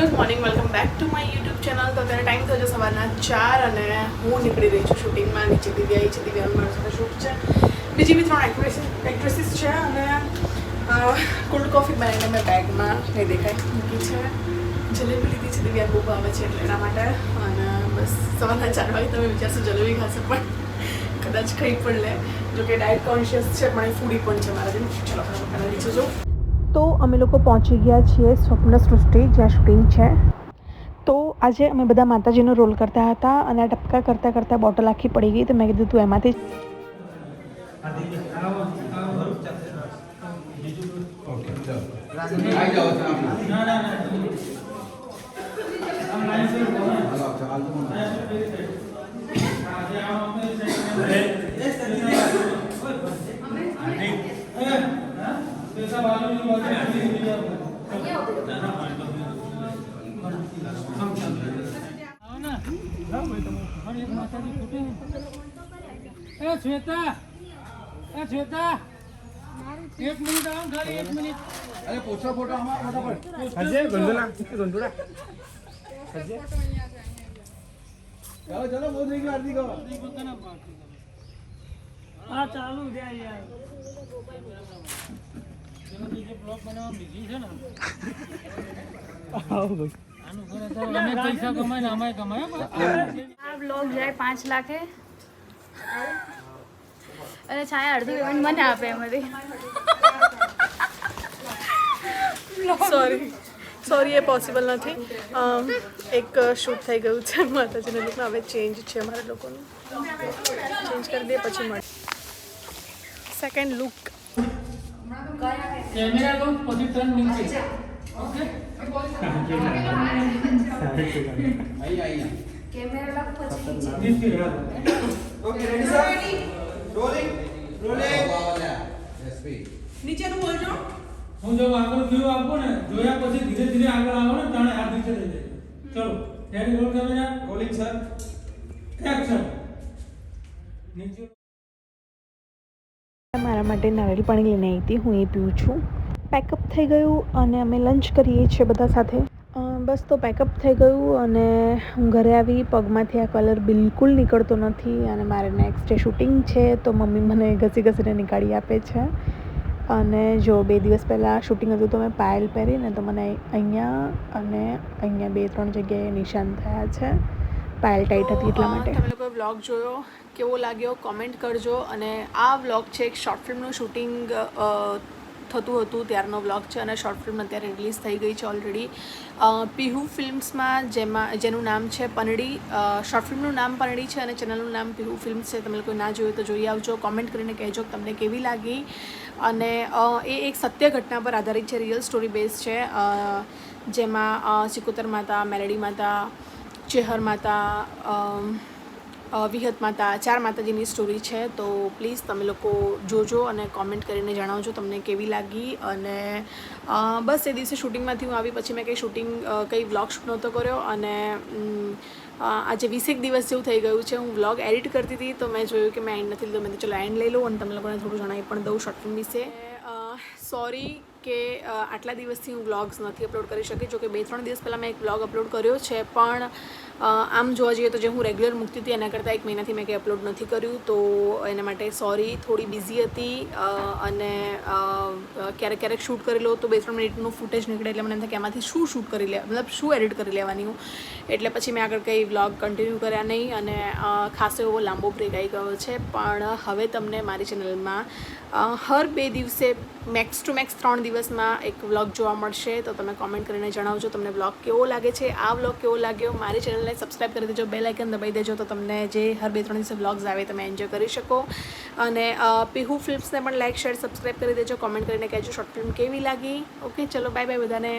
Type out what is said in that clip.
Good morning, welcome back to my YouTube channel. તો અત્યારે time થયો છે સવારના 4 અને હું નીકળી રહી છું શૂટિંગમાં. નીચે દિવ્યા છે, દિવ્યાનું મારી સાથે શૂટ છે. બીજી બી 3 એક્ટ્રેસીસ છે અને કોલ્ડ કોફી બનાવીને મેં બેગમાં નહીં દેખાય મૂકી છે. જલેબી લીધી છે, દિવ્યા બહુ ભાવે છે એટલે એના માટે. અને બસ સવારના 4 વાગે તમે વિચારશો જલેબી ખાશે, પણ કદાચ ખાઈ પણ લે. જો કે ડાયટ કોન્શિયસ છે પણ એ ફૂડી પણ છે મારા જેમ. ચલો આપણે નીચે જો. તો અમે લોકો પહોંચી ગયા છીએ સ્વપ્ન સૃષ્ટિ, જ્યાં શૂટિંગ છે. તો આજે અમે બધા માતાજીનો રોલ કરતા હતા અને આ ટપકા કરતાં કરતાં બોટલ આખી પડી ગઈ. તો મેં કીધું તું એમાંથી श्वेता, श्वेता, 1 मिनिट आओ, खाली 1 मिनिट. अरे पोस्टर फोटो हमारा फटाफट. अजय गंदुला, गंदुला. अजय. चलो चलो बहुत देख आरती को. हाँ चालू दे यार. चलो तुझे ब्लॉग बनावा बिजी છે ને. आओ भाई. આનું કરે તો અમે પૈસા કમાય ને અમાય કમાય. આ બ્લોગ જાય 5 લાખે અને છાયા અડધું પેમેન્ટ મને આપે એમાંથી. સોરી એ પોસિબલ નથી. એક શૂટ થઈ ગયું છે માતાજીના લુકમાં. હવે ચેન્જ છે અમારા લોકોનું. ચેન્જ કરી દઈએ પછી મળે. Second look. કેમેરા લો પછી ટર્ન નીચે. ઓકે. કેમેરા લગ પછી નીચે. Okay ready sir rolling rolling નીચેનું બોલજો. હું જો આગળ વ્યૂ આપો ને, જોયા પછી ધીરે ધીરે આગળ આવો ને, તાણે હાથ નીચે લઈ જાય. ચલો ready, roll camera, rolling sir action. નીચે. મારા માટે નારિયેળ પાણી લઈને આવી હતી, હું એ પીઉં છું. પેકઅપ થઈ ગયું અને અમે લંચ કરીએ છીએ બધા સાથે. બસ તો પેકઅપ થઈ ગયું અને હું ઘરે આવી. પગમાંથી આ કલર બિલકુલ નીકળતો નથી અને મારે નેક્સ્ટ ડે શૂટિંગ છે. તો મમ્મી મને ઘસી ઘસીને નીકાળી આપે છે. અને જો 2 દિવસ પહેલાં શૂટિંગ હતું તો મેં પાયલ પહેરીને તો મને અહીંયા અને અહીંયા 2-3 જગ્યાએ નિશાન થયા છે. પાયલ ટાઈટ હતી એટલા માટે. તમે લોકોએ વ્લોગ જોયો, કેવો લાગ્યો કોમેન્ટ કરજો. અને આ વ્લોગ છે એક શોર્ટ ફિલ્મનું શૂટિંગ થતું હતું ત્યારનો વ્લોગ છે અને શોર્ટ ફિલ્મ અત્યારે રિલીઝ થઈ ગઈ છે ઓલરેડી પીહુ ફિલ્મ્સમાં, જેનું નામ છે પનડી. શોર્ટ ફિલ્મનું નામ પનડી છે અને ચેનલનું નામ પીહુ ફિલ્મ્સ છે. તમે લોકો ના જોયું તો જોઈ આવજો. કોમેન્ટ કરીને કહેજો કે તમને કેવી લાગી. અને એ એક સત્ય ઘટના પર આધારિત છે, રિયલ સ્ટોરી બેઝ છે. જેમાં સિકોતર માતા, મેલડી માતા, ચેહર માતા, વિહત માતા, 4 માતાજીની સ્ટોરી છે. તો પ્લીઝ તમે લોકો જોજો અને કોમેન્ટ કરીને જણાવજો તમને કેવી લાગી. અને બસ એ દિવસે શૂટિંગમાંથી હું આવી પછી મેં કંઈ વ્લોગ શૂટ નહોતો કર્યો. અને આજે 20 દિવસ જેવું થઈ ગયું છે. હું વ્લોગ એડિટ કરતી હતી તો મેં જોયું કે મેં એન્ડ નથી લીધો. મેં તો ચલો એન્ડ લઈ લઉં અને તમે લોકોને થોડું જણાવી પણ દઉં શોર્ટ ફિલ્મ વિશે. સોરી કે આટલા દિવસથી હું વ્લોગ્સ નથી અપલોડ કરી શકી. જો કે 2-3 દિવસ પહેલાં મેં એક વ્લોગ અપલોડ કર્યો છે, પણ આમ જોવા જઈએ તો જે હું રેગ્યુલર મૂકતી હતી એના કરતાં 1 મહિનાથી મેં કંઈ અપલોડ નથી કર્યું. તો એના માટે સોરી. થોડી બિઝી હતી અને ક્યારેક ક્યારેક શૂટ કરી લો તો 2-3 મિનિટનું ફૂટેજ નીકળે એટલે મને એમ થાય કે એમાંથી શું શૂટ કરી લે, મતલબ શું એડિટ કરી લેવાની હું. એટલે પછી મેં આગળ કંઈ વ્લોગ કન્ટિન્યુ કર્યા નહીં અને ખાસો એવો લાંબો બ્રેક આવી ગયો છે. પણ હવે તમને મારી ચેનલમાં હર 2 દિવસે મેક્સ ટુ મેક્સ 3 દિવસમાં એક વ્લોગ જોવા મળશે. તો તમે કોમેન્ટ કરીને જણાવજો તમને વ્લોગ કેવો લાગે છે, આ વ્લોગ કેવો લાગ્યો. મારી ચેનલને સબસ્ક્રાઈબ કરી દેજો, બેલ આઇકન દબાવી દેજો તો તમને જે હર 2-3 દિવસે વ્લોગ્સ આવે તમે એન્જોય કરી શકો. અને પીહુ ફિલ્મ્સને પણ લાઇક, શેર, સબસ્ક્રાઈબ કરી દેજો. કોમેન્ટ કરીને કહેજો શોર્ટ ફિલ્મ કેવી લાગી. ઓકે, ચલો બાય બાય બધાને.